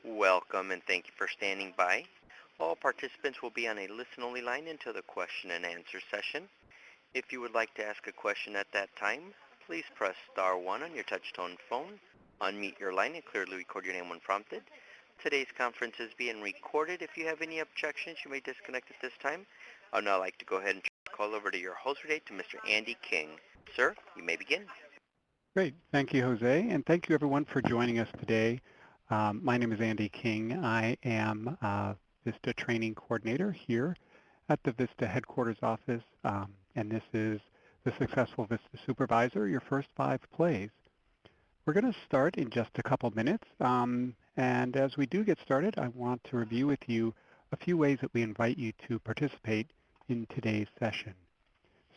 Welcome and thank you for standing by. All participants will be on a listen-only line until the question and answer session. If you would like to ask a question at that time, please press star 1 on your touch-tone phone, unmute your line and clearly record your name when prompted. Today's conference is being recorded. If you have any objections, you may disconnect at this time. I'd now like to go ahead and turn the call over to your host today, to Mr. Andy King. Sir, you may begin. Great. Thank you, Jose, and thank you everyone for joining us today. My name is Andy King. I am VISTA Training Coordinator here at the VISTA Headquarters Office, and this is the Successful VISTA Supervisor, your first 5 plays. We're going to start in just a couple minutes, and as we do get started, I want to review with you a few ways that we invite you to participate in today's session.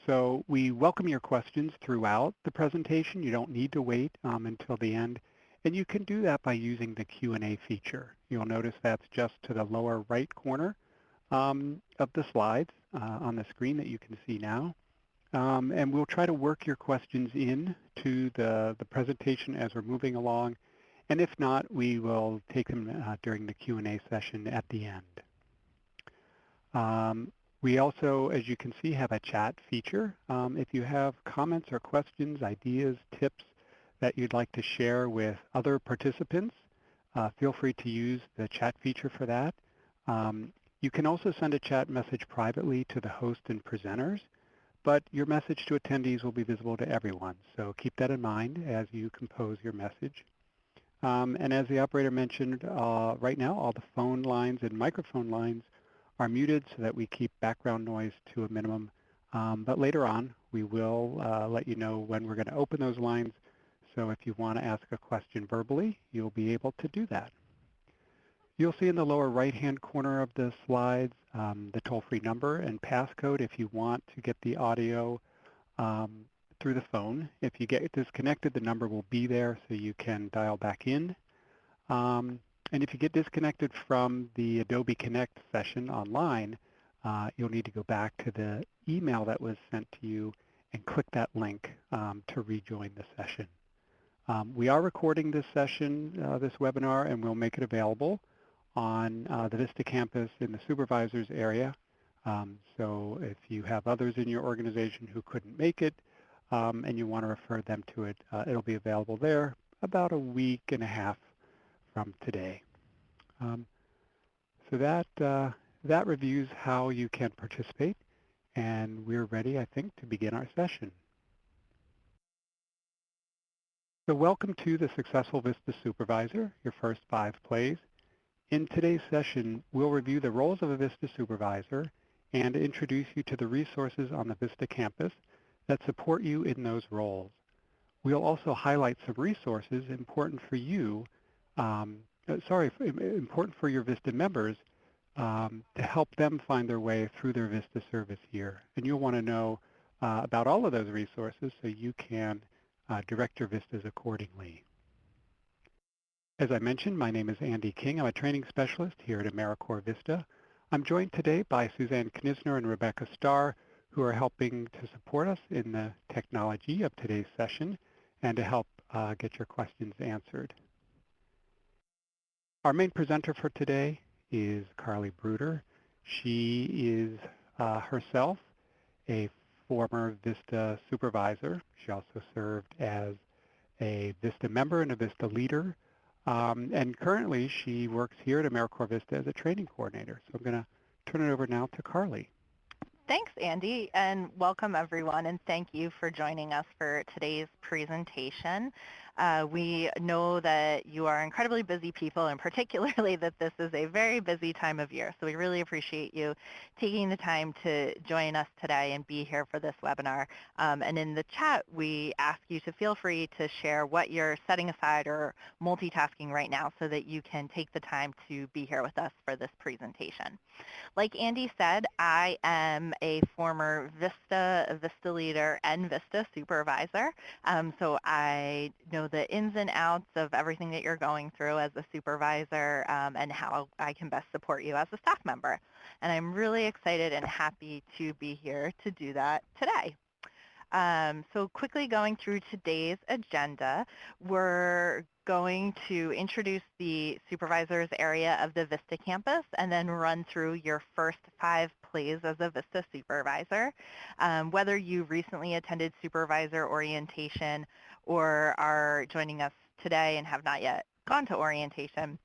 So we welcome your questions throughout the presentation. You don't need to wait until the end. And you can do that by using the Q&A feature. You'll notice that's just to the lower right corner of the slides on the screen that you can see now. And we'll try to work your questions in to the presentation as we're moving along. And if not, we will take them during the Q&A session at the end. We also, as you can see, have a chat feature. If you have comments or questions, ideas, tips that you'd like to share with other participants, feel free to use the chat feature for that. You can also send a chat message privately to the host and presenters, but your message to attendees will be visible to everyone. So keep that in mind as you compose your message. And as the operator mentioned, right now all the phone lines and microphone lines are muted so that we keep background noise to a minimum. But later on, we will let you know when we're going to open those lines. So if you want to ask a question verbally, you'll be able to do that. You'll see in the lower right-hand corner of the slides the toll-free number and passcode if you want to get the audio through the phone. If you get disconnected, the number will be there so you can dial back in. And if you get disconnected from the Adobe Connect session online, you'll need to go back to the email that was sent to you and click that link to rejoin the session. We are recording this session, this webinar, and we'll make it available on the VISTA campus in the supervisors area. So if you have others in your organization who couldn't make it and you want to refer them to it, it'll be available there about a week and a half from today. So that reviews how you can participate, and we're ready, I think, to begin our session. So welcome to the Successful VISTA Supervisor, your first 5 plays. In today's session, we'll review the roles of a VISTA Supervisor and introduce you to the resources on the VISTA campus that support you in those roles. We'll also highlight some resources important for you, important for your VISTA members to help them find their way through their VISTA service year. And you'll want to know about all of those resources so you can direct your VISTAs accordingly. As I mentioned, my name is Andy King. I'm a training specialist here at AmeriCorps VISTA. I'm joined today by Suzanne Knizner and Rebecca Starr, who are helping to support us in the technology of today's session and to help get your questions answered. Our main presenter for today is Carly Bruder. She is herself a former VISTA supervisor. She also served as a VISTA member and a VISTA leader. And currently she works here at AmeriCorps VISTA as a training coordinator. So I'm going to turn it over now to Carly. Thanks, Andy, and welcome everyone, and thank you for joining us for today's presentation. We know that you are incredibly busy people, and particularly that this is a very busy time of year. So we really appreciate you taking the time to join us today and be here for this webinar. And in the chat, we ask you to feel free to share what you're setting aside or multitasking right now so that you can take the time to be here with us for this presentation. Like Andy said, I am a former VISTA leader and VISTA supervisor. So I know the ins and outs of everything that you're going through as a supervisor and how I can best support you as a staff member. And I'm really excited and happy to be here to do that today. So quickly going through today's agenda, we're going to introduce the supervisor's area of the VISTA campus and then run through your first 5 plays as a VISTA supervisor. Whether you recently attended supervisor orientation or are joining us today and have not yet gone to orientation,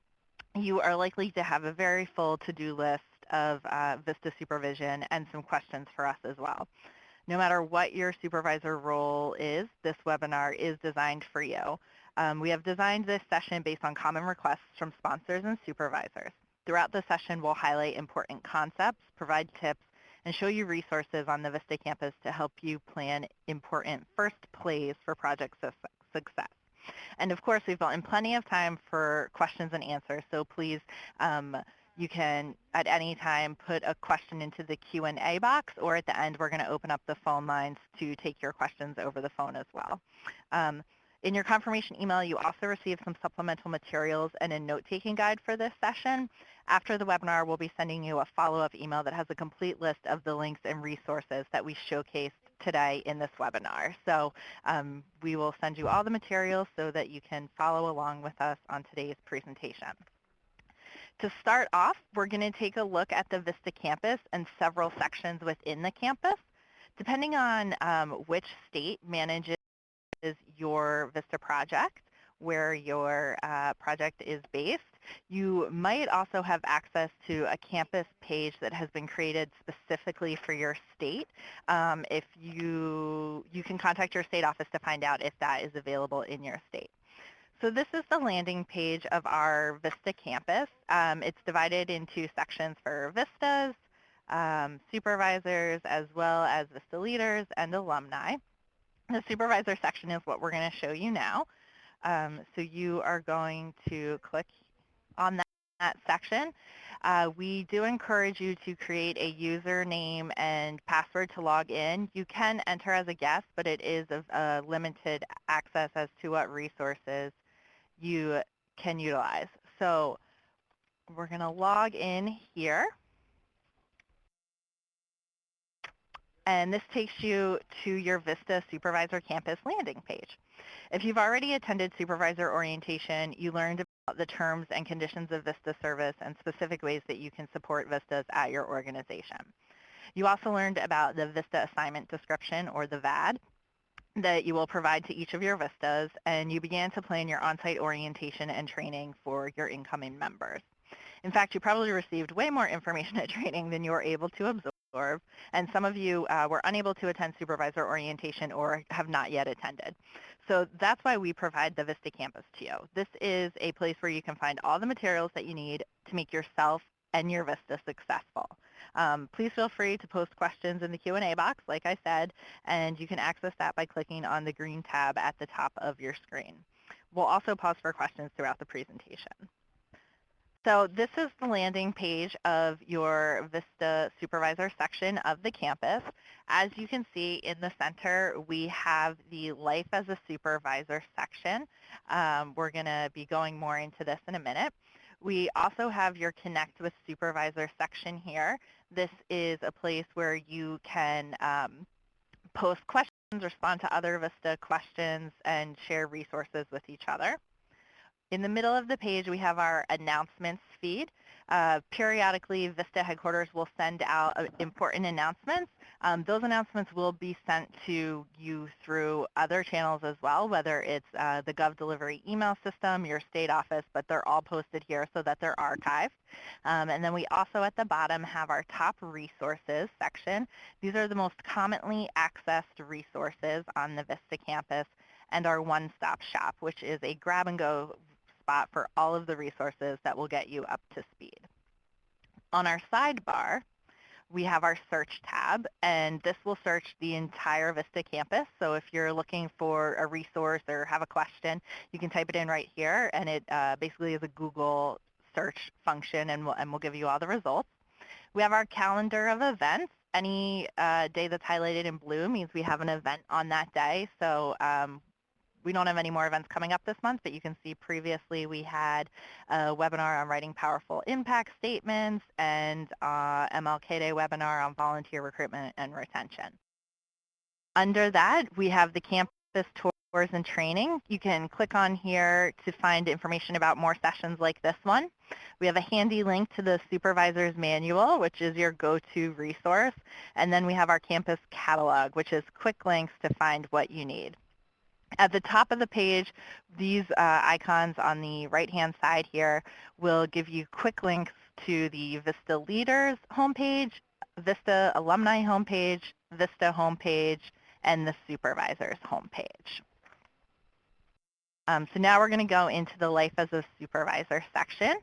you are likely to have a very full to-do list of VISTA supervision and some questions for us as well. No matter what your supervisor role is, this webinar is designed for you. We have designed this session based on common requests from sponsors and supervisors. Throughout the session, we'll highlight important concepts, provide tips, and show you resources on the VISTA campus to help you plan important first plays for project success. And of course, we've built in plenty of time for questions and answers, so please, you can, at any time, put a question into the Q&A box, or at the end, we're going to open up the phone lines to take your questions over the phone as well. In your confirmation email, you also received some supplemental materials and a note-taking guide for this session. After the webinar, we'll be sending you a follow-up email that has a complete list of the links and resources that we showcased today in this webinar. So we will send you all the materials so that you can follow along with us on today's presentation. To start off, we're going to take a look at the VISTA campus and several sections within the campus. Depending on which state manages your VISTA project, where your project is based, you might also have access to a campus page that has been created specifically for your state. If you can contact your state office to find out if that is available in your state. So this is the landing page of our VISTA campus. It's divided into sections for VISTAs, supervisors, as well as VISTA leaders and alumni. The supervisor section is what we're going to show you now. So you are going to click on that section. We do encourage you to create a username and password to log in. You can enter as a guest, but it is a limited access as to what resources you can utilize. So we're going to log in here. And this takes you to your VISTA Supervisor Campus landing page. If you've already attended supervisor orientation, you learned about the terms and conditions of VISTA service and specific ways that you can support VISTAs at your organization. You also learned about the VISTA assignment description, or the VAD, that you will provide to each of your VISTAs, and you began to plan your on-site orientation and training for your incoming members. In fact, you probably received way more information at training than you were able to absorb, and some of you were unable to attend supervisor orientation or have not yet attended. So that's why we provide the VISTA campus to you. This is a place where you can find all the materials that you need to make yourself and your VISTA successful. Please feel free to post questions in the Q&A box, like I said, and you can access that by clicking on the green tab at the top of your screen. We'll also pause for questions throughout the presentation. So this is the landing page of your VISTA supervisor section of the campus. As you can see in the center, we have the Life as a Supervisor section. We're going to be going more into this in a minute. We also have your Connect with Supervisor section here. This is a place where you can post questions, respond to other VISTA questions, and share resources with each other. In the middle of the page, we have our announcements feed. Periodically, VISTA headquarters will send out important announcements. Those announcements will be sent to you through other channels as well, whether it's the Gov Delivery email system, your state office, but they're all posted here so that they're archived. And then we also at the bottom have our top resources section. These are the most commonly accessed resources on the VISTA campus, and our one-stop shop, which is a grab-and-go spot for all of the resources that will get you up to speed. On our sidebar, we have our search tab, and this will search the entire VISTA campus. So if you're looking for a resource or have a question, you can type it in right here, and it basically is a Google search function, and we'll give you all the results. We have our calendar of events. Any day that's highlighted in blue means we have an event on that day. So we don't have any more events coming up this month, but you can see previously we had a webinar on writing powerful impact statements and MLK Day webinar on volunteer recruitment and retention. Under that, we have the campus tours and training. You can click on here to find information about more sessions like this one. We have a handy link to the Supervisor's Manual, which is your go-to resource. And then we have our campus catalog, which is quick links to find what you need. At the top of the page, these icons on the right-hand side here will give you quick links to the VISTA Leaders homepage, VISTA Alumni homepage, VISTA homepage, and the Supervisor's homepage. So now we're going to go into the Life as a Supervisor section.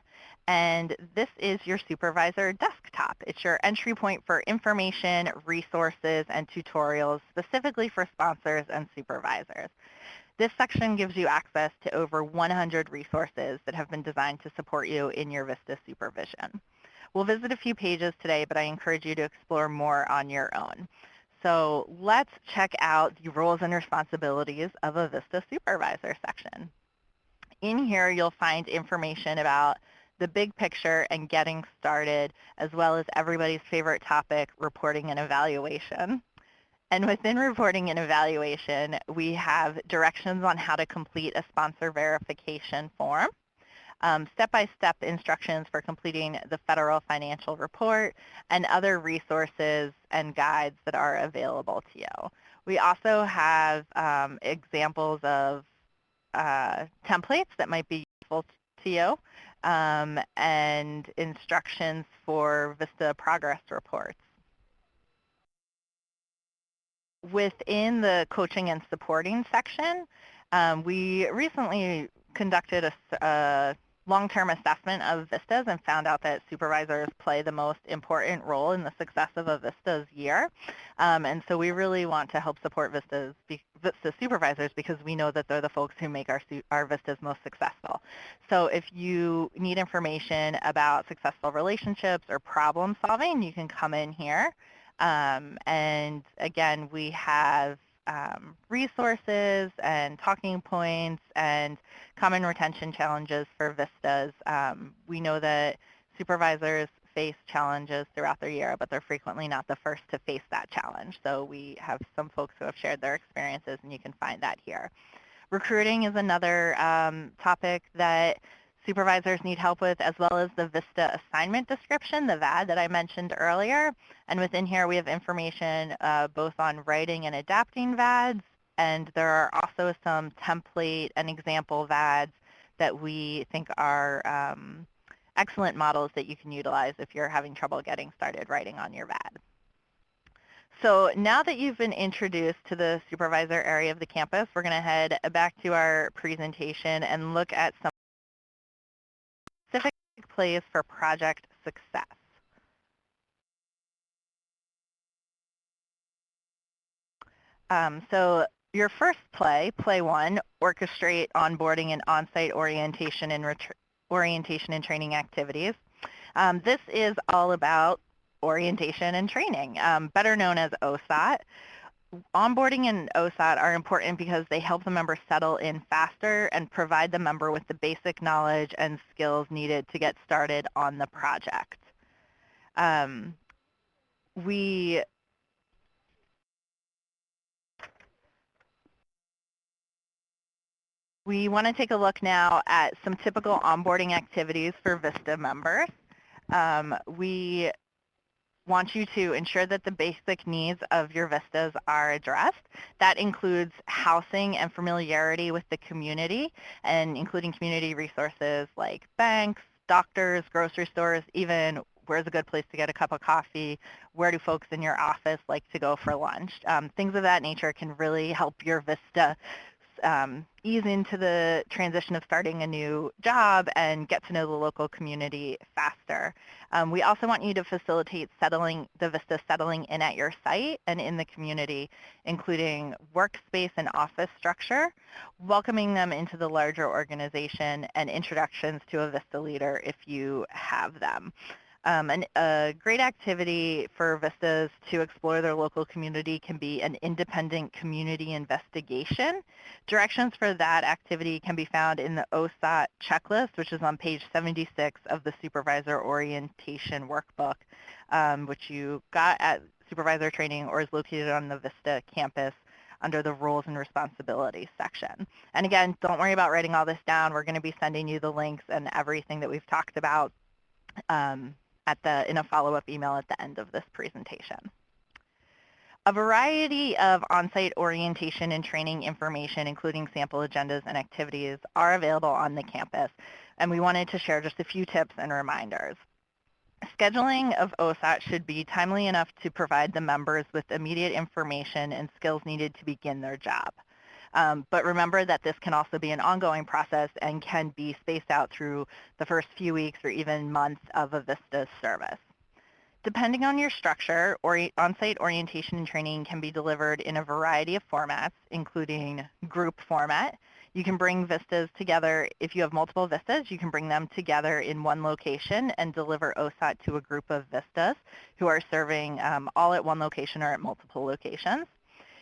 And this is your Supervisor desktop. It's your entry point for information, resources, and tutorials specifically for sponsors and supervisors. This section gives you access to over 100 resources that have been designed to support you in your VISTA supervision. We'll visit a few pages today, but I encourage you to explore more on your own. So let's check out the roles and responsibilities of a VISTA supervisor section. In here, you'll find information about the big picture and getting started, as well as everybody's favorite topic, reporting and evaluation. And within reporting and evaluation, we have directions on how to complete a sponsor verification form, step-by-step instructions for completing the federal financial report, and other resources and guides that are available to you. We also have examples of templates that might be useful to you, and instructions for VISTA progress reports. Within the coaching and supporting section, we recently conducted a long-term assessment of VISTAs and found out that supervisors play the most important role in the success of a VISTA's year. And so we really want to help support VISTA supervisors because we know that they're the folks who make our VISTAs most successful. So if you need information about successful relationships or problem solving, you can come in here. And again, we have resources and talking points and common retention challenges for VISTAs. We know that supervisors face challenges throughout their year, but they're frequently not the first to face that challenge. So we have some folks who have shared their experiences, and you can find that here. Recruiting is another topic that supervisors need help with, as well as the VISTA assignment description, the VAD that I mentioned earlier. And within here, we have information both on writing and adapting VADs, and there are also some template and example VADs that we think are excellent models that you can utilize if you're having trouble getting started writing on your VAD. So now that you've been introduced to the supervisor area of the campus, we're going to head back to our presentation and look at some specific plays for project success. So your first play, play one, orchestrate onboarding and on-site orientation and training activities. This is all about orientation and training, better known as OSAT. Onboarding and OSAT are important because they help the member settle in faster and provide the member with the basic knowledge and skills needed to get started on the project. We want to take a look now at some typical onboarding activities for VISTA members. We want you to ensure that the basic needs of your VISTAs are addressed. That includes housing and familiarity with the community, and including community resources like banks, doctors, grocery stores, even where's a good place to get a cup of coffee, where do folks in your office like to go for lunch. Things of that nature can really help your VISTA ease into the transition of starting a new job and get to know the local community faster. We also want you to facilitate the VISTA settling in at your site and in the community, including workspace and office structure, welcoming them into the larger organization, and introductions to a VISTA leader if you have them. A great activity for VISTAs to explore their local community can be an independent community investigation. Directions for that activity can be found in the OSAT checklist, which is on page 76 of the Supervisor Orientation Workbook, which you got at supervisor training or is located on the VISTA campus under the Roles and Responsibilities section. And again, don't worry about writing all this down. We're going to be sending you the links and everything that we've talked about in a follow-up email at the end of this presentation. A variety of on-site orientation and training information, including sample agendas and activities, are available on the campus, and we wanted to share just a few tips and reminders. Scheduling of OSAT should be timely enough to provide the members with immediate information and skills needed to begin their job. But remember that this can also be an ongoing process and can be spaced out through the first few weeks or even months of a VISTA service. Depending on your structure, on-site orientation and training can be delivered in a variety of formats, including group format. You can bring VISTAs together. If you have multiple VISTAs, you can bring them together in one location and deliver OSAT to a group of VISTAs who are serving all at one location or at multiple locations.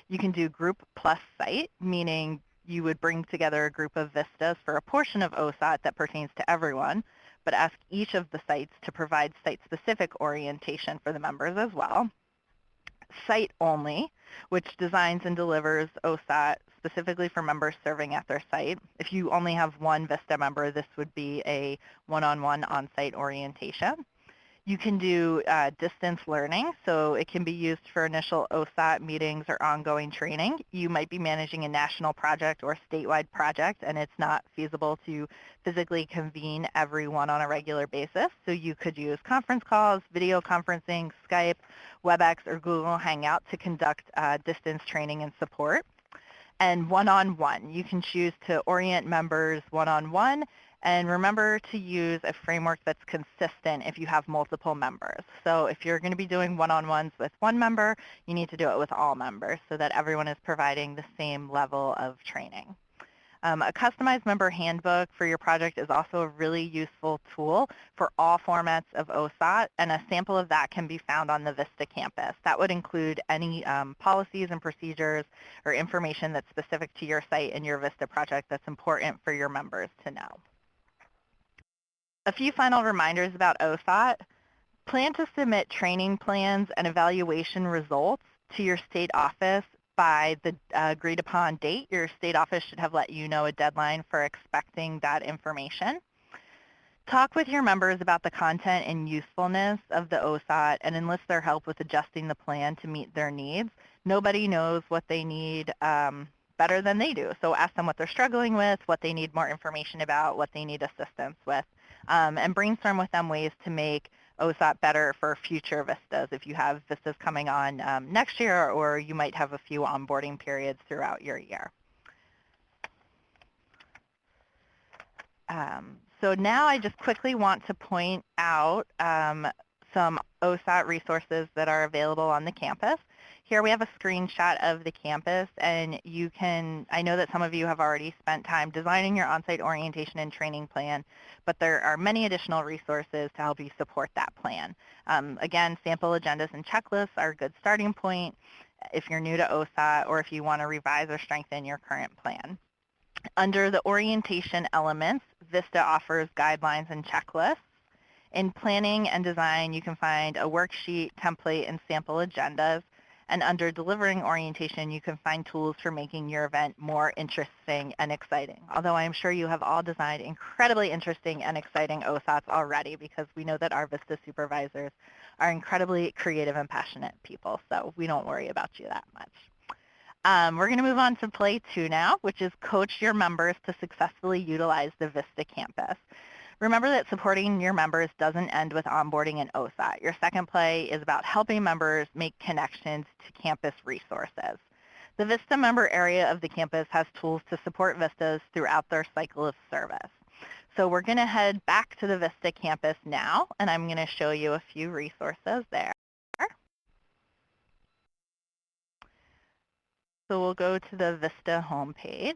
You can do group plus site, meaning you would bring together a group of VISTAs for a portion of OSAT that pertains to everyone, but ask each of the sites to provide site-specific orientation for the members as well. Site only, which designs and delivers OSAT specifically for members serving at their site. If you only have one VISTA member, this would be a one-on-one on-site orientation. You can do distance learning, so it can be used for initial OSAT meetings or ongoing training. You might be managing a national project or statewide project, and it's not feasible to physically convene everyone on a regular basis. So you could use conference calls, video conferencing, Skype, WebEx, or Google Hangout to conduct distance training and support. And one-on-one, you can choose to orient members one-on-one, and remember to use a framework that's consistent if you have multiple members. So if you're going to be doing one-on-ones with one member, you need to do it with all members so that everyone is providing the same level of training. A customized member handbook for your project is also a really useful tool for all formats of OSAT, and a sample of that can be found on the VISTA campus. That would include any policies and procedures or information that's specific to your site and your VISTA project that's important for your members to know. A few final reminders about OSAT. Plan to submit training plans and evaluation results to your state office by the agreed upon date. Your state office should have let you know a deadline for expecting that information. Talk with your members about the content and usefulness of the OSAT and enlist their help with adjusting the plan to meet their needs. Nobody knows what they need better than they do. So ask them what they're struggling with, what they need more information about, what they need assistance with, and brainstorm with them ways to make OSAT better for future VISTAs if you have VISTAs coming on next year, or you might have a few onboarding periods throughout your year. So now I just quickly want to point out some OSAT resources that are available on the campus. Here we have a screenshot of the campus, and you can, I know that some of you have already spent time designing your on-site orientation and training plan, but there are many additional resources to help you support that plan. Again, sample agendas and checklists are a good starting point if you're new to OSAT or if you want to revise or strengthen your current plan. Under the orientation elements, VISTA offers guidelines and checklists. In planning and design, you can find a worksheet, template, and sample agendas. And under delivering orientation, you can find tools for making your event more interesting and exciting. Although I'm sure you have all designed incredibly interesting and exciting OSATs already, because we know that our VISTA supervisors are incredibly creative and passionate people, so we don't worry about you that much. We're going to move on to play 2 now, which is coach your members to successfully utilize the VISTA campus. Remember that supporting your members doesn't end with onboarding and OSAT. Your second play is about helping members make connections to campus resources. The VISTA member area of the campus has tools to support VISTAs throughout their cycle of service. So we're going to head back to the VISTA campus now, and I'm going to show you a few resources there. So we'll go to the VISTA homepage.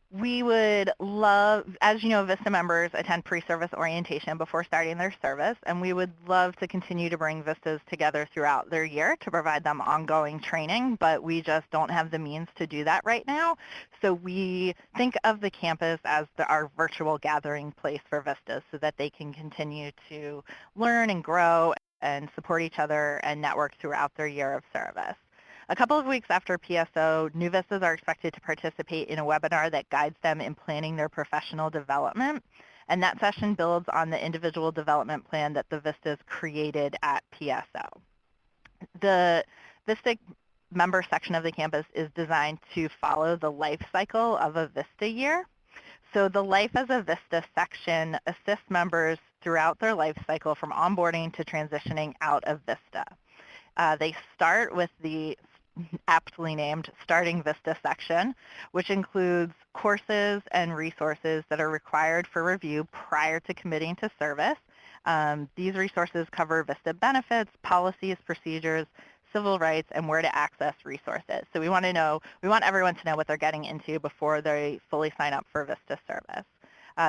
We would love, as you know, VISTA members attend pre-service orientation before starting their service, and we would love to continue to bring VISTAs together throughout their year to provide them ongoing training, but we just don't have the means to do that right now. So we think of the campus as our virtual gathering place for VISTAs so that they can continue to learn and grow and support each other and network throughout their year of service. A couple of weeks after PSO, new VISTAs are expected to participate in a webinar that guides them in planning their professional development, and that session builds on the individual development plan that the VISTAs created at PSO. The VISTA member section of the campus is designed to follow the life cycle of a VISTA year. So the Life as a VISTA section assists members throughout their life cycle from onboarding to transitioning out of VISTA. They start with the aptly named Starting VISTA section, which includes courses and resources that are required for review prior to committing to service. These resources cover VISTA benefits, policies, procedures, civil rights, and where to access resources. So we want everyone to know what they're getting into before they fully sign up for VISTA service.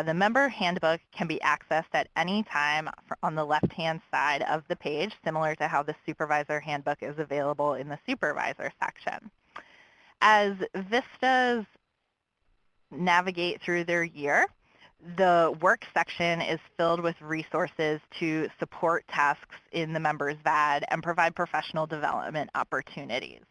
The member handbook can be accessed at any time on the left-hand side of the page, similar to how the supervisor handbook is available in the supervisor section. As VISTAs navigate through their year, the work section is filled with resources to support tasks in the member's VAD and provide professional development opportunities.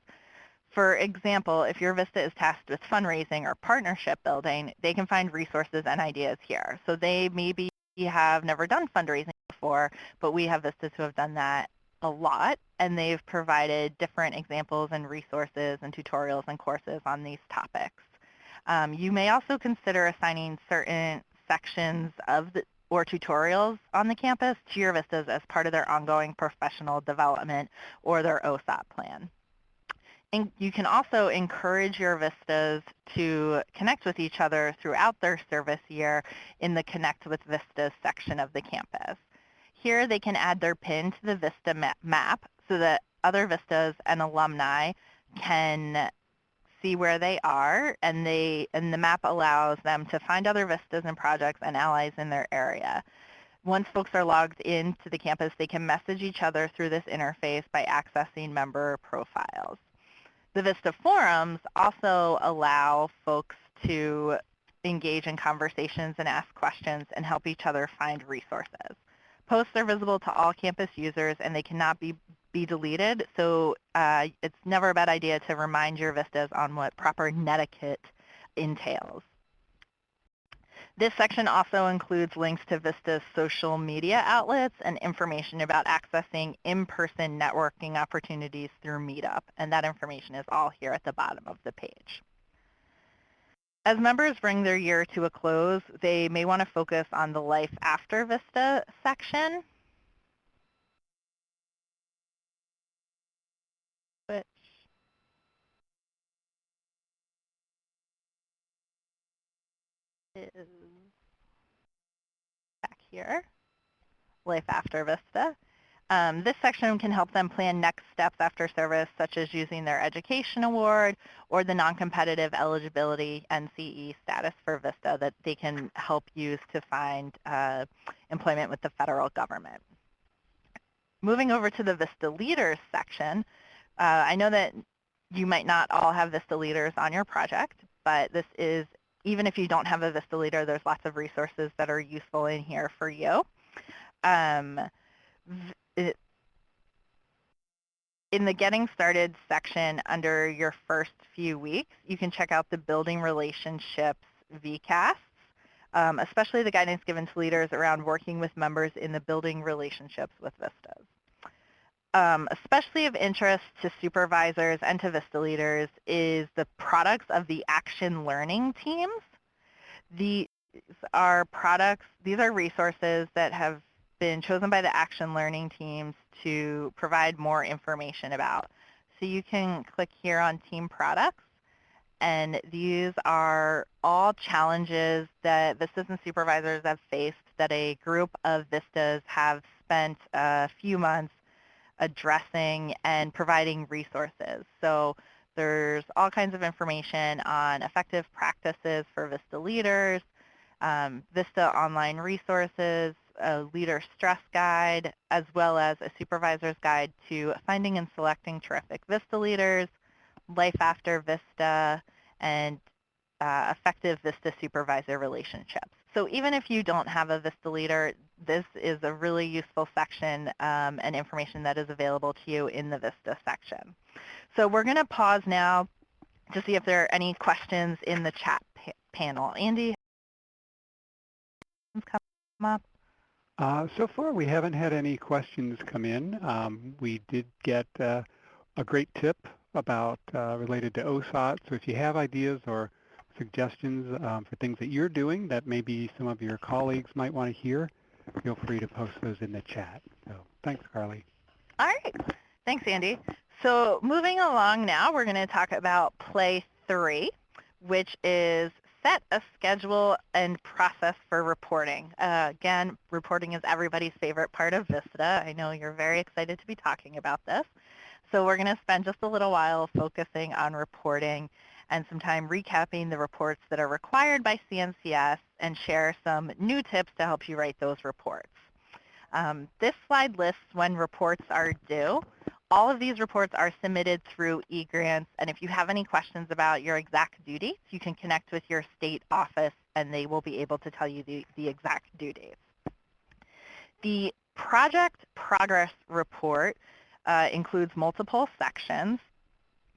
For example, if your VISTA is tasked with fundraising or partnership building, they can find resources and ideas here. So they maybe have never done fundraising before, but we have VISTAs who have done that a lot, and they've provided different examples and resources and tutorials and courses on these topics. You may also consider assigning certain sections of or tutorials on the campus to your VISTAs as part of their ongoing professional development or their OSOP plan. And you can also encourage your VISTAs to connect with each other throughout their service year in the Connect with VISTAs section of the campus. Here they can add their PIN to the VISTA map so that other VISTAs and alumni can see where they are, and the map allows them to find other VISTAs and projects and allies in their area. Once folks are logged into the campus, they can message each other through this interface by accessing member profiles. The VISTA forums also allow folks to engage in conversations and ask questions and help each other find resources. Posts are visible to all campus users, and they cannot be deleted, so it's never a bad idea to remind your VISTAs on what proper netiquette entails. This section also includes links to VISTA's social media outlets and information about accessing in-person networking opportunities through Meetup, and that information is all here at the bottom of the page. As members bring their year to a close, they may want to focus on the Life After VISTA section, which is back here, Life After VISTA. This section can help them plan next steps after service, such as using their education award or the non-competitive eligibility NCE status for VISTA that they can help use to find employment with the federal government. Moving over to the VISTA Leaders section, I know that you might not all have VISTA Leaders on your project, but this is, even if you don't have a VISTA Leader, there's lots of resources that are useful in here for you. In the Getting Started section under your first few weeks, you can check out the Building Relationships VCASts, especially the guidance given to leaders around working with members in the building relationships with VISTAs. Especially of interest to supervisors and to VISTA leaders is the products of the action learning teams. These are resources that have been chosen by the action learning teams to provide more information about. So you can click here on team products, and these are all challenges that VISTAs and supervisors have faced that a group of VISTAs have spent a few months addressing and providing resources. So there's all kinds of information on effective practices for VISTA leaders, VISTA online resources, a leader stress guide, as well as a supervisor's guide to finding and selecting terrific VISTA leaders, life after VISTA, and effective VISTA supervisor relationships. So even if you don't have a VISTA leader, this is a really useful section and information that is available to you in the VISTA section. So we're going to pause now to see if there are any questions in the chat panel. Andy, come up. So far, we haven't had any questions come in. We did get a great tip about related to OSOT. So if you have ideas or suggestions for things that you're doing that maybe some of your colleagues might want to hear, feel free to post those in the chat. So thanks, Carly. All right. Thanks, Andy. So moving along now, we're going to talk about Play 3, which is set a schedule and process for reporting. Again, reporting is everybody's favorite part of VISTA. I know you're very excited to be talking about this. So we're going to spend just a little while focusing on reporting and some time recapping the reports that are required by CNCS and share some new tips to help you write those reports. This slide lists when reports are due. All of these reports are submitted through eGrants, and if you have any questions about your exact due dates, you can connect with your state office and they will be able to tell you the exact due dates. The project progress report includes multiple sections.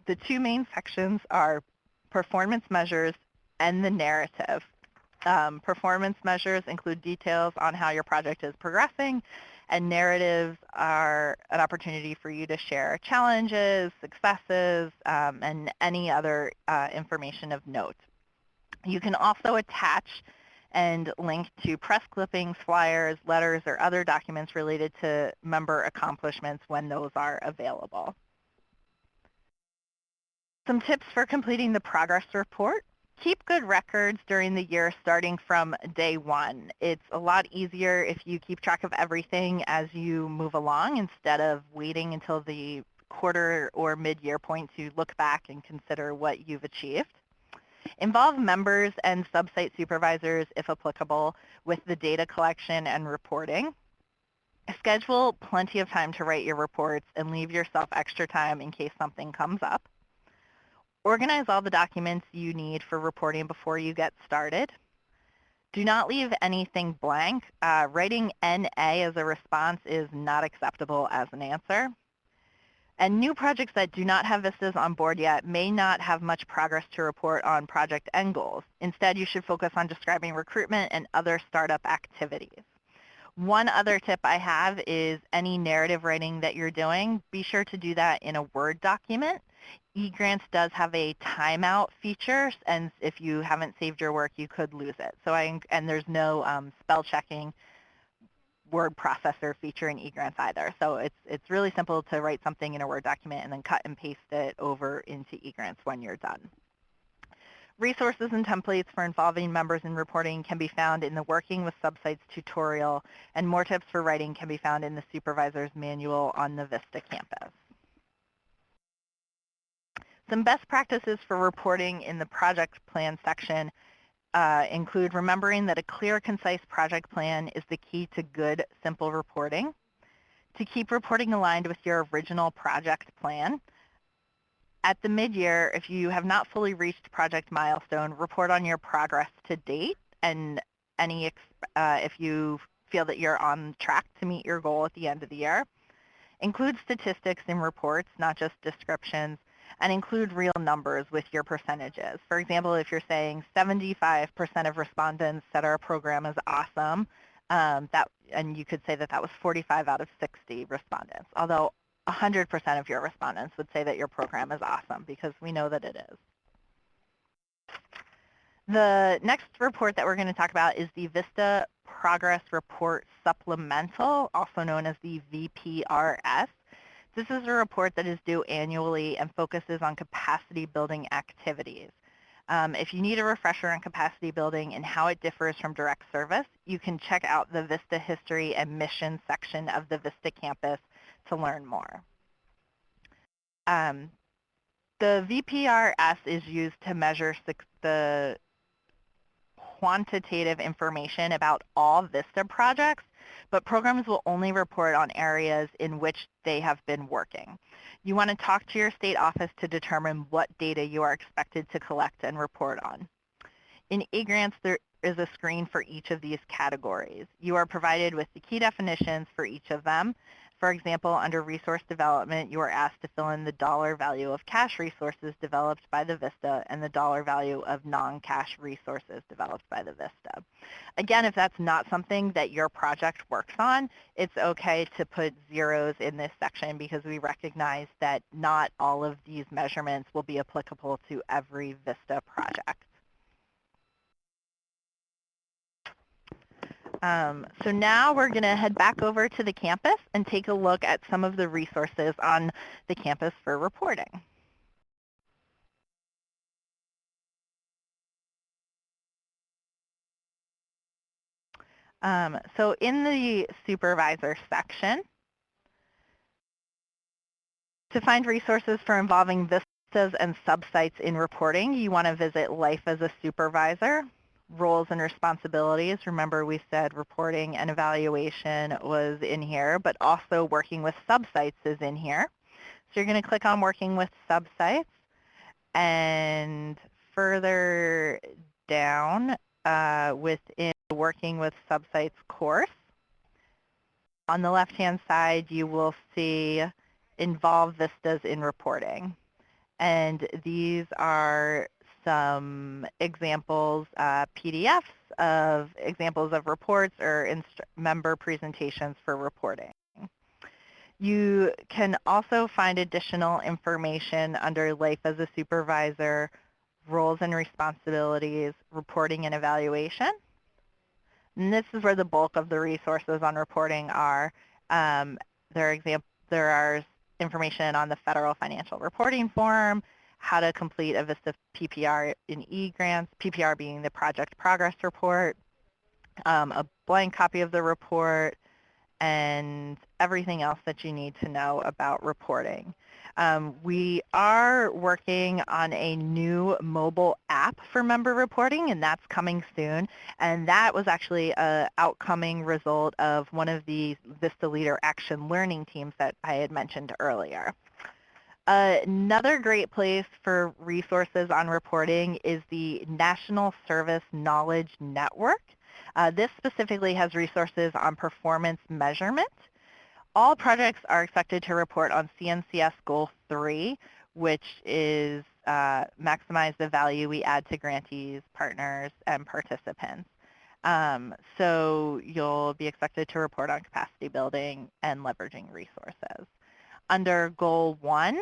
The two main sections are performance measures and the narrative. Performance measures include details on how your project is progressing, and narratives are an opportunity for you to share challenges, successes, and any other information of note. You can also attach and link to press clippings, flyers, letters, or other documents related to member accomplishments when those are available. Some tips for completing the progress report. Keep good records during the year starting from day one. It's a lot easier if you keep track of everything as you move along instead of waiting until the quarter or mid-year point to look back and consider what you've achieved. Involve members and sub-site supervisors, if applicable, with the data collection and reporting. Schedule plenty of time to write your reports and leave yourself extra time in case something comes up. Organize all the documents you need for reporting before you get started. Do not leave anything blank. Writing NA as a response is not acceptable as an answer. And new projects that do not have VISTAs on board yet may not have much progress to report on project end goals. Instead, you should focus on describing recruitment and other startup activities. One other tip I have is any narrative writing that you're doing, be sure to do that in a Word document. eGrants does have a timeout feature, and if you haven't saved your work, you could lose it. So and there's no spell checking word processor feature in eGrants either. So it's really simple to write something in a Word document and then cut and paste it over into eGrants when you're done. Resources and templates for involving members in reporting can be found in the Working with Subsites tutorial, and more tips for writing can be found in the Supervisor's Manual on the VISTA campus. Some best practices for reporting in the project plan section include remembering that a clear, concise project plan is the key to good, simple reporting. To keep reporting aligned with your original project plan. At the mid-year, if you have not fully reached project milestone, report on your progress to date and if you feel that you're on track to meet your goal at the end of the year. Include statistics in reports, not just descriptions, and include real numbers with your percentages. For example, if you're saying 75% of respondents said our program is awesome, and you could say that that was 45 out of 60 respondents, although 100% of your respondents would say that your program is awesome because we know that it is. The next report that we're going to talk about is the VISTA Progress Report Supplemental, also known as the VPRS. This is a report that is due annually and focuses on capacity building activities. If you need a refresher on capacity building and how it differs from direct service, you can check out the VISTA History and Mission section of the VISTA campus to learn more. The VPRS is used to measure the quantitative information about all VISTA projects, but programs will only report on areas in which they have been working. You want to talk to your state office to determine what data you are expected to collect and report on. In eGrants, is a screen for each of these categories. You are provided with the key definitions for each of them. For example, under resource development, you are asked to fill in the dollar value of cash resources developed by the VISTA and the dollar value of non-cash resources developed by the VISTA. Again, if that's not something that your project works on, it's okay to put zeros in this section because we recognize that not all of these measurements will be applicable to every VISTA project. So now we're going to head back over to the campus and take a look at some of the resources on the campus for reporting. So in the Supervisor section, to find resources for involving VISTAs and subsites in reporting, you want to visit Life as a Supervisor, Roles and Responsibilities. Remember, we said reporting and evaluation was in here, but also working with subsites is in here. So you're going to click on Working with Subsites, and further down within the Working with Subsites course, on the left-hand side, you will see Involve VISTAs in Reporting. And these are some examples, PDFs of examples of reports or member presentations for reporting. You can also find additional information under Life as a Supervisor, Roles and Responsibilities, Reporting and Evaluation. And this is where the bulk of the resources on reporting are. There are information on the Federal Financial Reporting Form, how to complete a VISTA PPR in e-grants, PPR being the Project Progress Report, a blank copy of the report, and everything else that you need to know about reporting. We are working on a new mobile app for member reporting, and that's coming soon. And that was actually an outcoming result of one of the VISTA Leader Action Learning teams that I had mentioned earlier. Another great place for resources on reporting is the National Service Knowledge Network. This specifically has resources on performance measurement. All projects are expected to report on CNCS Goal 3, which is maximize the value we add to grantees, partners, and participants. So you'll be expected to report on capacity building and leveraging resources. Under Goal 1,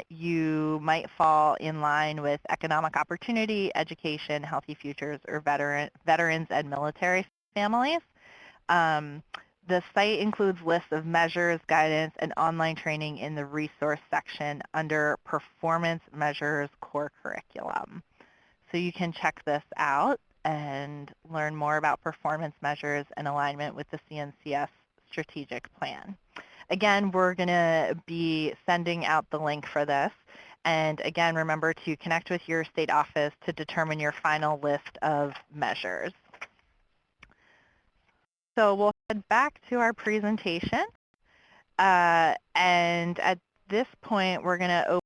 you might fall in line with economic opportunity, education, healthy futures, or veterans and military families. The site includes lists of measures, guidance, and online training in the resource section under Performance Measures Core Curriculum. So you can check this out and learn more about performance measures and alignment with the CNCS strategic plan. Again, we're going to be sending out the link for this. And again, remember to connect with your state office to determine your final list of measures. So we'll head back to our presentation. And at this point, we're going to open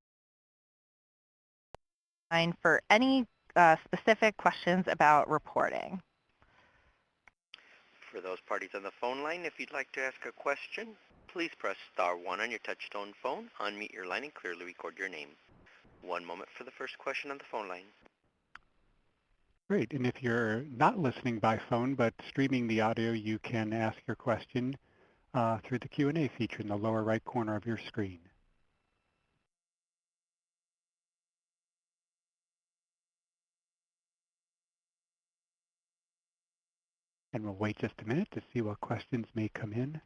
the line for any specific questions about reporting. For those parties on the phone line, if you'd like to ask a question, please press star 1 on your touch-tone phone, unmute your line, and clearly record your name. One moment for the first question on the phone line. Great. And if you're not listening by phone but streaming the audio, you can ask your question through the Q&A feature in the lower right corner of your screen. And we'll wait just a minute to see what questions may come in.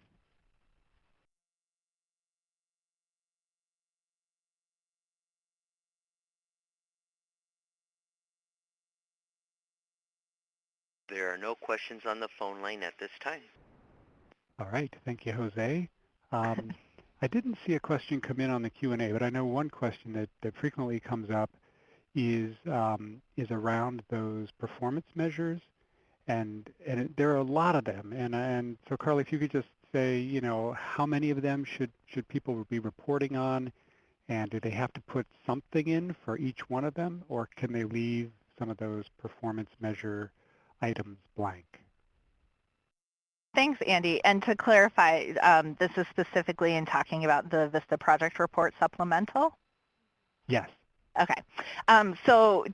There are no questions on the phone line at this time. All right. Thank you, Jose. I didn't see a question come in on the Q&A, but I know one question that frequently comes up is around those performance measures. And there are a lot of them. And so, Carly, if you could just say, you know, how many of them should people be reporting on? And do they have to put something in for each one of them? Or can they leave some of those performance measure items blank. Thanks, Andy. And to clarify, this is specifically in talking about the VISTA project report supplemental? Yes. Okay. So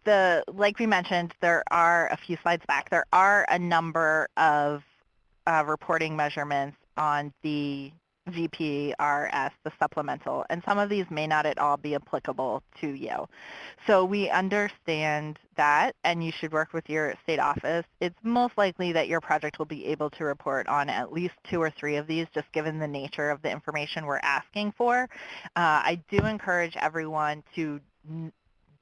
like we mentioned, there are a few slides back. There are a number of reporting measurements on the VPRS, the supplemental, and some of these may not at all be applicable to you. So we understand that, and you should work with your state office. It's most likely that your project will be able to report on at least 2 or 3 of these, just given the nature of the information we're asking for. I do encourage everyone to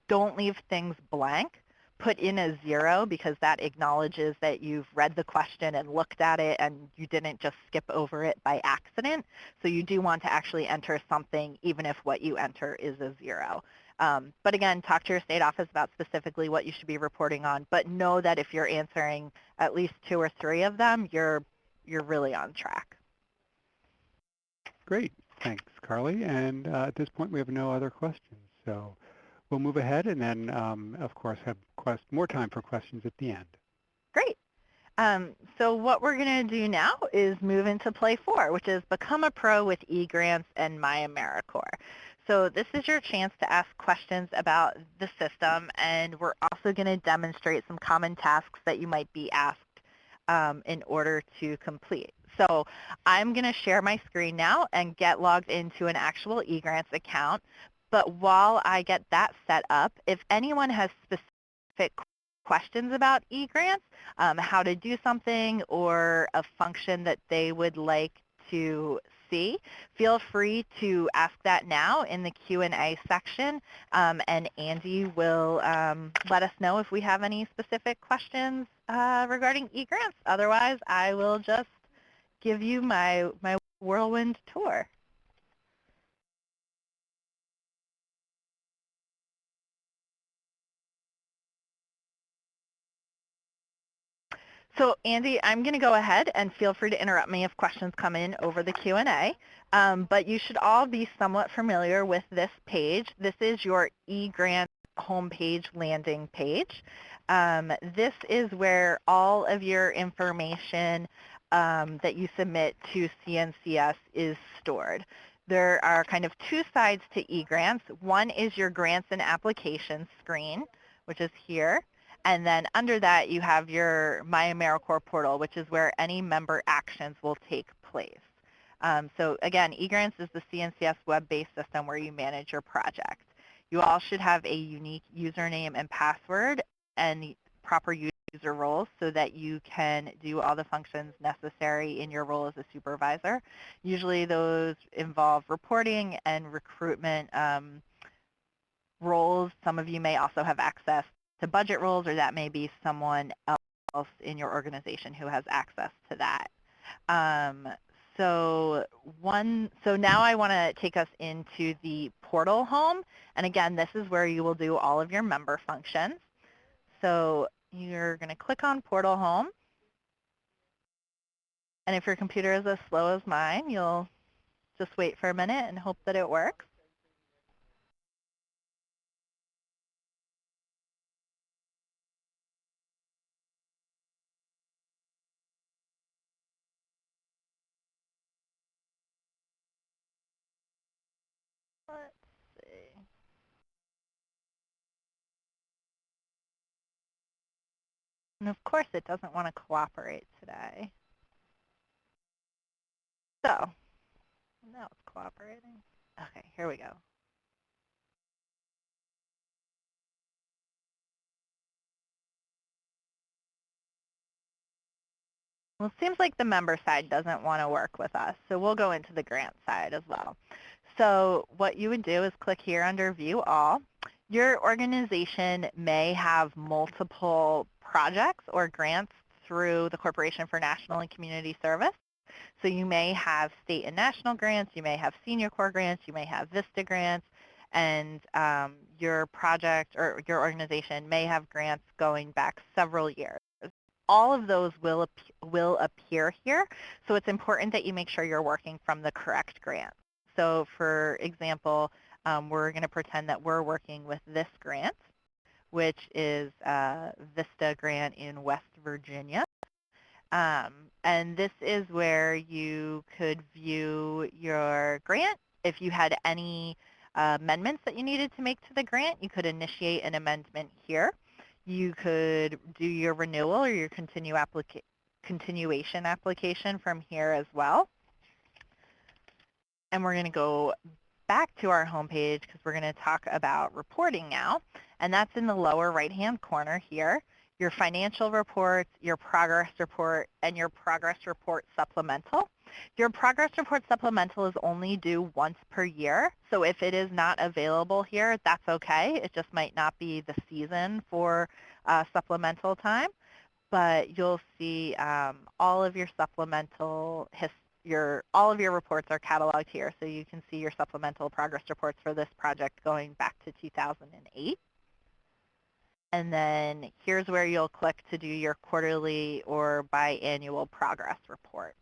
don't leave things blank. Put in a 0 because that acknowledges that you've read the question and looked at it and you didn't just skip over it by accident. So you do want to actually enter something even if what you enter is a 0. But again, talk to your state office about specifically what you should be reporting on. But know that if you're answering at least 2 or 3 of them, you're really on track. Great. Thanks, Carly. And at this point, we have no other questions. So we'll move ahead and then, of course, have more time for questions at the end. Great. So what we're going to do now is move into Play 4, which is Become a Pro with eGrants and MyAmeriCorps. So this is your chance to ask questions about the system, and we're also going to demonstrate some common tasks that you might be asked in order to complete. So I'm going to share my screen now and get logged into an actual eGrants account. But while I get that set up, if anyone has specific questions about eGrants, how to do something, or a function that they would like to see, feel free to ask that now in the Q&A section, and Andy will let us know if we have any specific questions regarding eGrants. Otherwise, I will just give you my whirlwind tour. So Andy, I'm going to go ahead and feel free to interrupt me if questions come in over the Q&A. But you should all be somewhat familiar with this page. This is your eGrant homepage landing page. This is where all of your information that you submit to CNCS is stored. There are kind of 2 sides to eGrants. One is your grants and applications screen, which is here. And then under that, you have your MyAmeriCorps portal, which is where any member actions will take place. So again, eGrants is the CNCS web-based system where you manage your project. You all should have a unique username and password and proper user roles so that you can do all the functions necessary in your role as a supervisor. Usually those involve reporting and recruitment roles. Some of you may also have access to budget roles, or that may be someone else in your organization who has access to that. So now I want to take us into the portal home. And again, this is where you will do all of your member functions. So you're going to click on portal home. And if your computer is as slow as mine, you'll just wait for a minute and hope that it works. Let's see. And of course, it doesn't want to cooperate today. So now it's cooperating. Okay, here we go. Well, it seems like the member side doesn't want to work with us, so we'll go into the grant side as well. So what you would do is click here under View All. Your organization may have multiple projects or grants through the Corporation for National and Community Service. So you may have state and national grants, you may have senior corps grants, you may have VISTA grants, and your project or your organization may have grants going back several years. All of those will appear here, so it's important that you make sure you're working from the correct grant. So for example, we're going to pretend that we're working with this grant. which is a VISTA grant in West Virginia. And this is where you could view your grant. If you had any amendments that you needed to make to the grant, you could initiate an amendment here. You could do your renewal or your continuation application from here as well. And we're going to go back to our homepage because we're going to talk about reporting now. And that's in the lower right-hand corner here. Your financial reports, your progress report, and your progress report supplemental. Your progress report supplemental is only due once per year. So if it is not available here, that's okay. It just might not be the season for supplemental time. But you'll see all of your supplemental all of your reports are cataloged here, so you can see your supplemental progress reports for this project going back to 2008. And then here's where you'll click to do your quarterly or biannual progress report.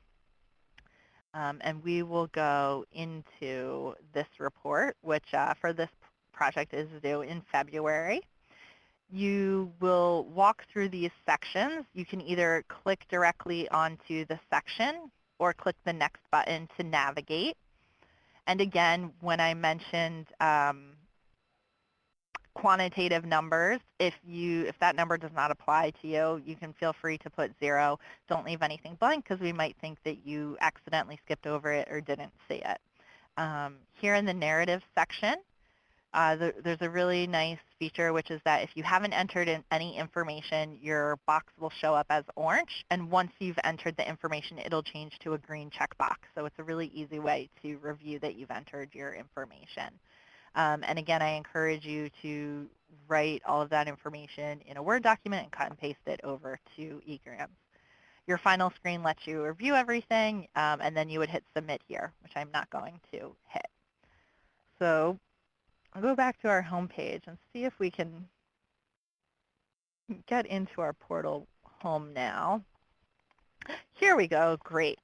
And we will go into this report, which for this project is due in February. You will walk through these sections. You can either click directly onto the section or click the next button to navigate. And again, when I mentioned quantitative numbers, if that number does not apply to you, you can feel free to put 0. Don't leave anything blank because we might think that you accidentally skipped over it or didn't see it. Here in the narrative section, there's a really nice feature, which is that if you haven't entered in any information, your box will show up as orange. And once you've entered the information, it'll change to a green checkbox. So it's a really easy way to review that you've entered your information. And again, I encourage you to write all of that information in a Word document and cut and paste it over to eGrams. Your final screen lets you review everything, and then you would hit Submit here, which I'm not going to hit. So I'll go back to our home page and see if we can get into our portal home now. Here we go. Great.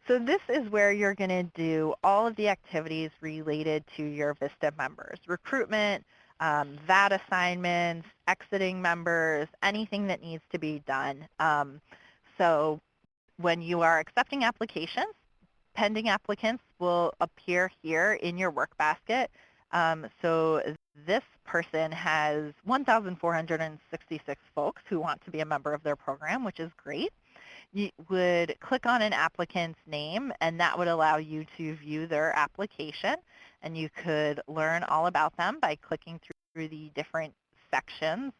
So this is where you're going to do all of the activities related to your VISTA members. Recruitment, VAT assignments, exiting members, anything that needs to be done. So when you are accepting applications, pending applicants will appear here in your work basket. So this person has 1,466 folks who want to be a member of their program, which is great. You would click on an applicant's name, and that would allow you to view their application. And you could learn all about them by clicking through the different sections.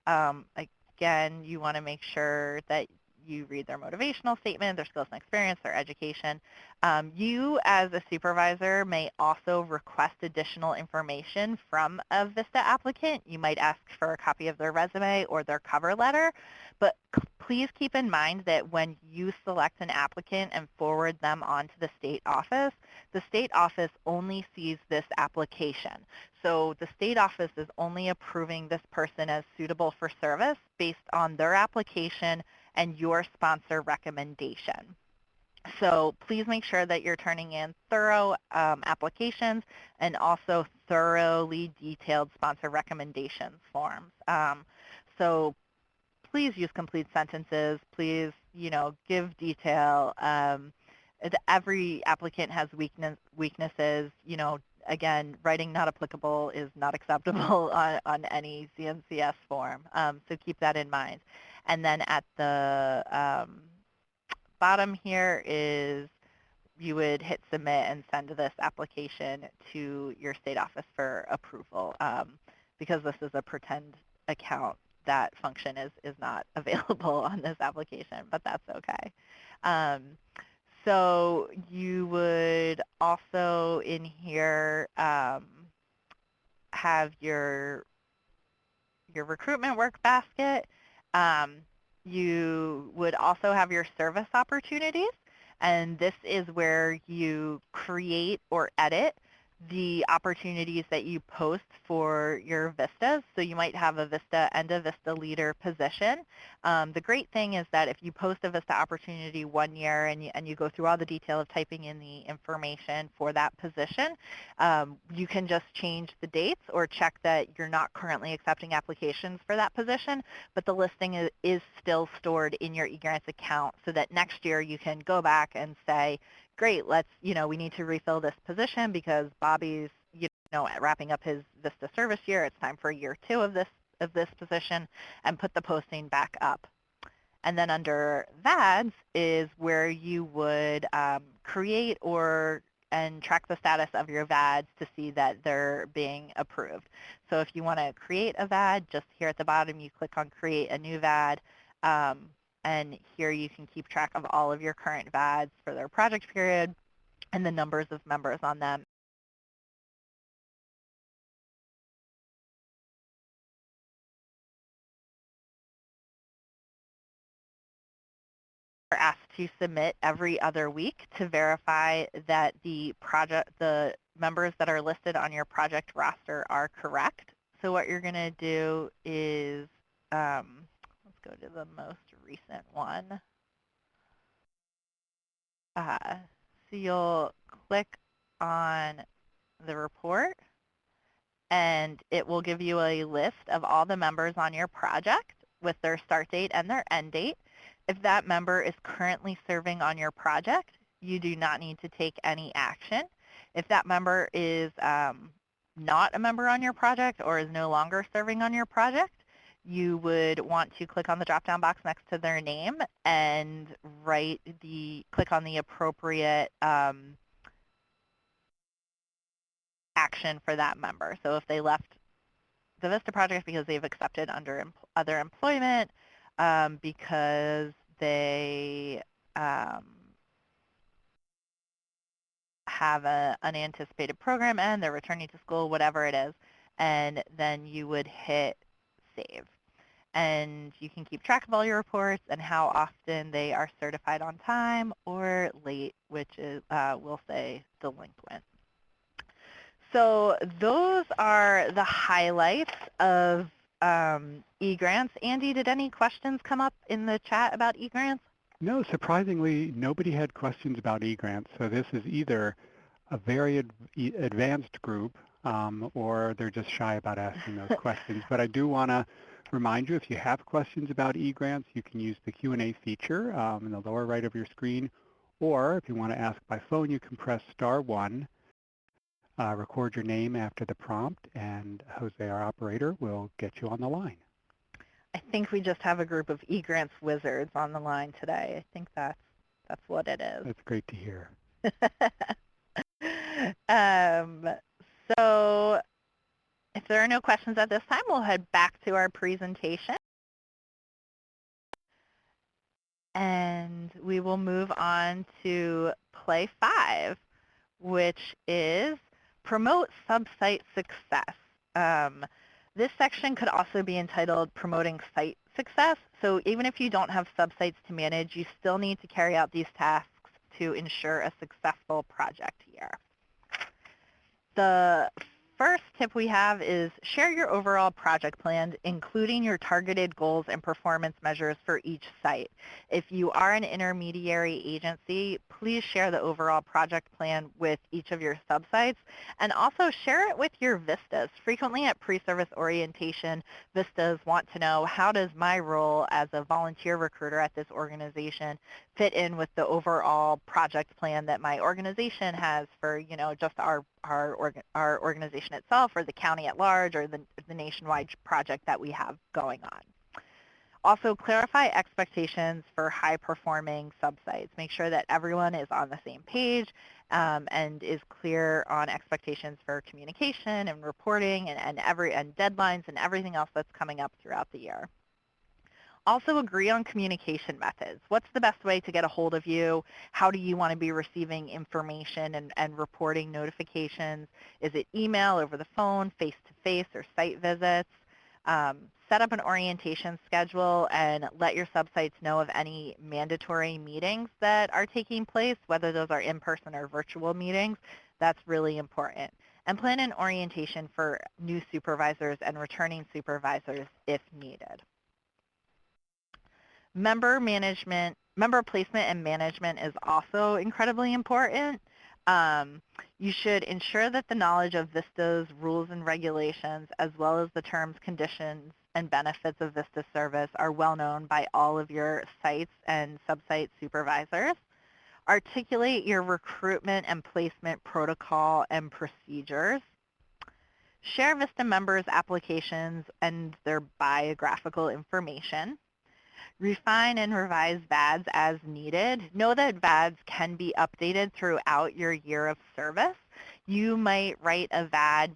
Again, you want to make sure that you read their motivational statement, their skills and experience, their education. You, as a supervisor, may also request additional information from a VISTA applicant. You might ask for a copy of their resume or their cover letter, but please keep in mind that when you select an applicant and forward them on to the state office only sees this application. So the state office is only approving this person as suitable for service based on their application and your sponsor recommendation. So please make sure that you're turning in thorough applications and also thoroughly detailed sponsor recommendations forms. So please use complete sentences. Please, give detail. Every applicant has weaknesses. Again, writing not applicable is not acceptable on any CNCS form. So keep that in mind. And then at the bottom here is you would hit submit and send this application to your state office for approval. Because this is a pretend account, that function is not available on this application, but that's okay. So you would also in here have your recruitment work basket. You would also have your service opportunities, and this is where you create or edit the opportunities that you post for your VISTAs. So you might have a VISTA and a VISTA leader position. The great thing is that if you post a VISTA opportunity one year and you go through all the detail of typing in the information for that position, you can just change the dates or check that you're not currently accepting applications for that position, but the listing is still stored in your eGrants account so that next year you can go back and say, great, we need to refill this position because Bobby's, wrapping up his VISTA service year. It's time for year 2 of this position, and put the posting back up. And then under VADs is where you would create and track the status of your VADs to see that they're being approved. So if you want to create a VAD, just here at the bottom, you click on Create a New VAD. And here you can keep track of all of your current VADs for their project period and the numbers of members on them. Are asked to submit every other week to verify that the members that are listed on your project roster are correct. So what you're going to do is, let's go to the most recent one. So you'll click on the report, and it will give you a list of all the members on your project with their start date and their end date. If that member is currently serving on your project, you do not need to take any action. If that member is not a member on your project or is no longer serving on your project, you would want to click on the drop-down box next to their name and click on the appropriate action for that member. So if they left the VISTA project because they've accepted under other employment, because they have an unanticipated program and they're returning to school, whatever it is, and then you would hit save. And you can keep track of all your reports and how often they are certified on time or late, which is we'll say delinquent. So those are the highlights of eGrants. Andy, did any questions come up in the chat about eGrants? No, surprisingly, nobody had questions about eGrants. So this is either a very advanced group or they're just shy about asking those questions. But I do want to remind you, if you have questions about eGrants, you can use the Q&A feature in the lower right of your screen. Or if you want to ask by phone, you can press *1. Record your name after the prompt, and Jose, our operator, will get you on the line. I think we just have a group of eGrants wizards on the line today. I think that's what it is. That's great to hear. So if there are no questions at this time, we'll head back to our presentation. And we will move on to play 5, which is promote sub-site success. This section could also be entitled promoting site success. So even if you don't have sub-sites to manage, you still need to carry out these tasks to ensure a successful project year. The first tip we have is share your overall project plan, including your targeted goals and performance measures for each site. If you are an intermediary agency, please share the overall project plan with each of your sub-sites, and also share it with your VISTAs. Frequently at pre-service orientation, VISTAs want to know, how does my role as a volunteer recruiter at this organization fit in with the overall project plan that my organization has for, just our organization itself, or the county at large, or the nationwide project that we have going on. Also, clarify expectations for high-performing sub-sites. Make sure that everyone is on the same page and is clear on expectations for communication and reporting and deadlines and everything else that's coming up throughout the year. Also agree on communication methods. What's the best way to get a hold of you? How do you want to be receiving information and reporting notifications? Is it email, over the phone, face-to-face, or site visits? Set up an orientation schedule and let your sub-sites know of any mandatory meetings that are taking place, whether those are in-person or virtual meetings. That's really important. and plan an orientation for new supervisors and returning supervisors if needed. Member placement and management is also incredibly important. You should ensure that the knowledge of VISTA's rules and regulations, as well as the terms, conditions, and benefits of VISTA service are well known by all of your sites and sub-site supervisors. Articulate your recruitment and placement protocol and procedures. Share VISTA members' applications and their biographical information. Refine and revise VADs as needed. Know that VADs can be updated throughout your year of service. You might write a VAD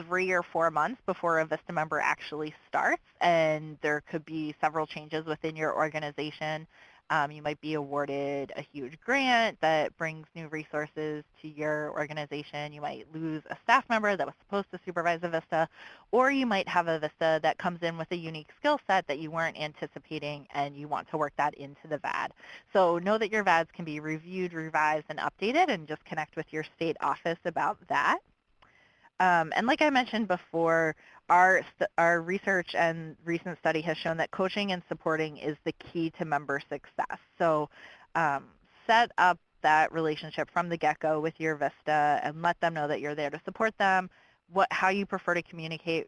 3 or 4 months before a VISTA member actually starts, and there could be several changes within your organization. You might be awarded a huge grant that brings new resources to your organization. You might lose a staff member that was supposed to supervise a VISTA, or you might have a VISTA that comes in with a unique skill set that you weren't anticipating and you want to work that into the VAD. So know that your VADs can be reviewed, revised, and updated, and just connect with your state office about that. And like I mentioned before, our research and recent study has shown that coaching and supporting is the key to member success. So set up that relationship from the get-go with your VISTA and let them know that you're there to support them, how you prefer to communicate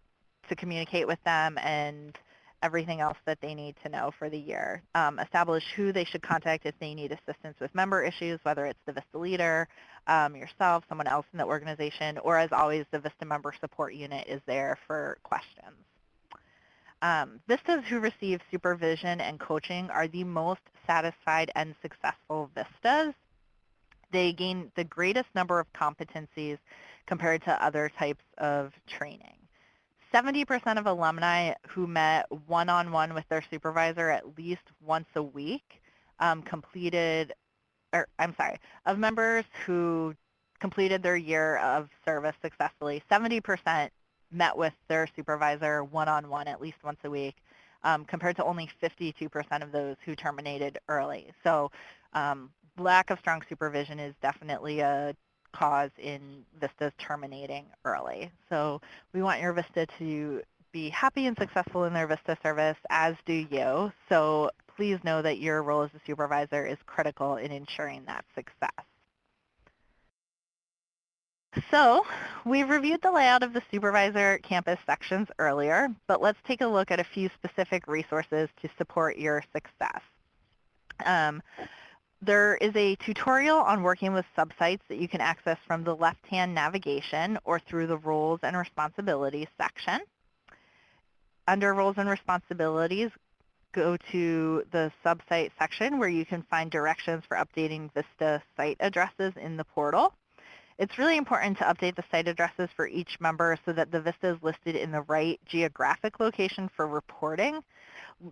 with them, and everything else that they need to know for the year. Establish who they should contact if they need assistance with member issues, whether it's the VISTA leader, yourself, someone else in the organization, or as always, the VISTA member support unit is there for questions. VISTAs who receive supervision and coaching are the most satisfied and successful VISTAs. They gain the greatest number of competencies compared to other types of training. 70% of alumni who met one-on-one with their supervisor at least once a week of members who completed their year of service successfully, 70% met with their supervisor one-on-one at least once a week, compared to only 52% of those who terminated early. So lack of strong supervision is definitely a cause in VISTAs terminating early. So we want your VISTA to be happy and successful in their VISTA service, as do you. So please know that your role as a supervisor is critical in ensuring that success. So we reviewed the layout of the supervisor campus sections earlier, but let's take a look at a few specific resources to support your success. There is a tutorial on working with subsites that you can access from the left-hand navigation or through the Roles and Responsibilities section. Under Roles and Responsibilities, go to the subsite section where you can find directions for updating VISTA site addresses in the portal. It's really important to update the site addresses for each member so that the VISTA is listed in the right geographic location for reporting.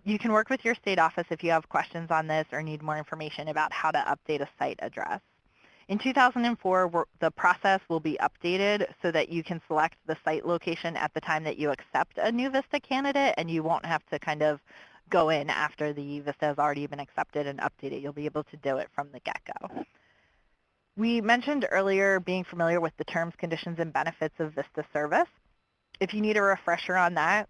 You can work with your state office if you have questions on this or need more information about how to update a site address. In 2004, the process will be updated so that you can select the site location at the time that you accept a new VISTA candidate, and you won't have to kind of go in after the VISTA has already been accepted and updated. You'll be able to do it from the get-go. We mentioned earlier being familiar with the terms, conditions, and benefits of VISTA service. If you need a refresher on that,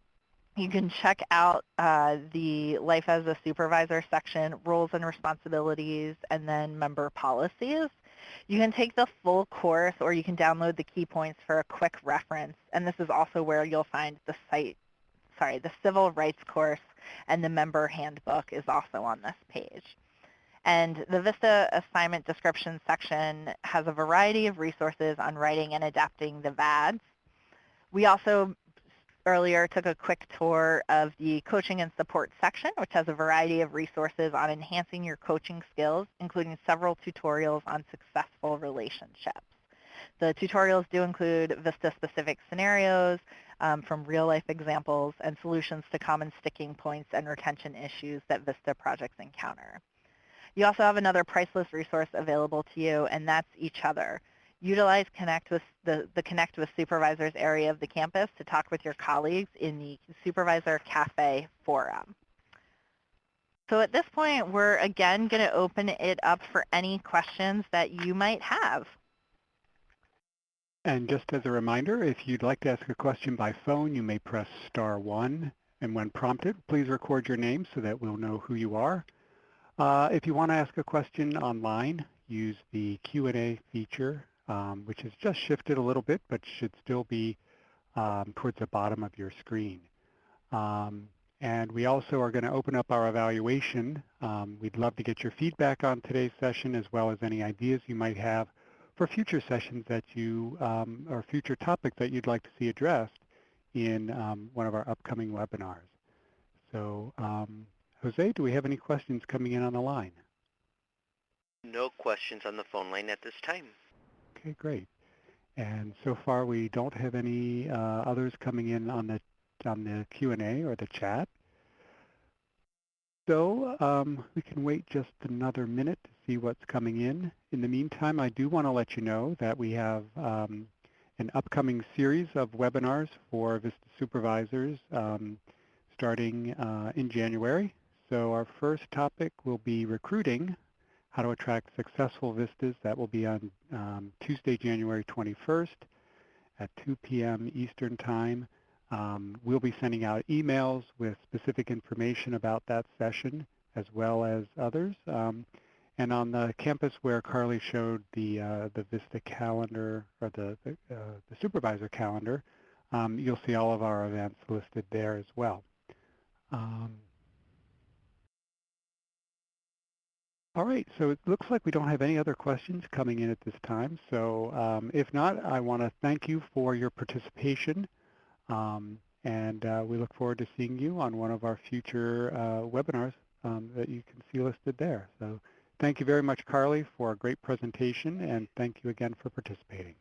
you can check out the Life as a Supervisor section, Roles and Responsibilities, and then Member Policies. You can take the full course, or you can download the key points for a quick reference. And this is also where you'll find the Civil Rights course, and the Member Handbook is also on this page. And the VISTA assignment description section has a variety of resources on writing and adapting the VADs. We also earlier took a quick tour of the coaching and support section, which has a variety of resources on enhancing your coaching skills, including several tutorials on successful relationships. The tutorials do include VISTA-specific scenarios from real-life examples and solutions to common sticking points and retention issues that VISTA projects encounter. You also have another priceless resource available to you, and that's each other. Utilize the Connect with Supervisors area of the campus to talk with your colleagues in the Supervisor Cafe forum. So at this point, we're again going to open it up for any questions that you might have. And just as a reminder, if you'd like to ask a question by phone, you may press *1. And when prompted, please record your name so that we'll know who you are. If you want to ask a question online, use the Q&A feature, which has just shifted a little bit, but should still be towards the bottom of your screen. And we also are going to open up our evaluation. We'd love to get your feedback on today's session, as well as any ideas you might have for future sessions that you, or future topics that you'd like to see addressed in one of our upcoming webinars. So, Jose, do we have any questions coming in on the line? No questions on the phone line at this time. Okay, great. And so far, we don't have any others coming in on the Q&A or the chat. So we can wait just another minute to see what's coming in. In the meantime, I do want to let you know that we have an upcoming series of webinars for VISTA supervisors starting in January. So our first topic will be recruiting, how to attract successful VISTAs. That will be on Tuesday, January 21st at 2 p.m. Eastern Time. We'll be sending out emails with specific information about that session, as well as others. And on the campus where Carly showed the VISTA calendar, or the supervisor calendar, you'll see all of our events listed there as well. All right, so it looks like we don't have any other questions coming in at this time. So if not, I want to thank you for your participation. And we look forward to seeing you on one of our future webinars that you can see listed there. So thank you very much, Carly, for a great presentation, and thank you again for participating.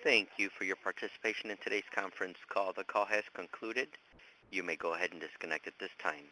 Thank you for your participation in today's conference call. The call has concluded. You may go ahead and disconnect at this time.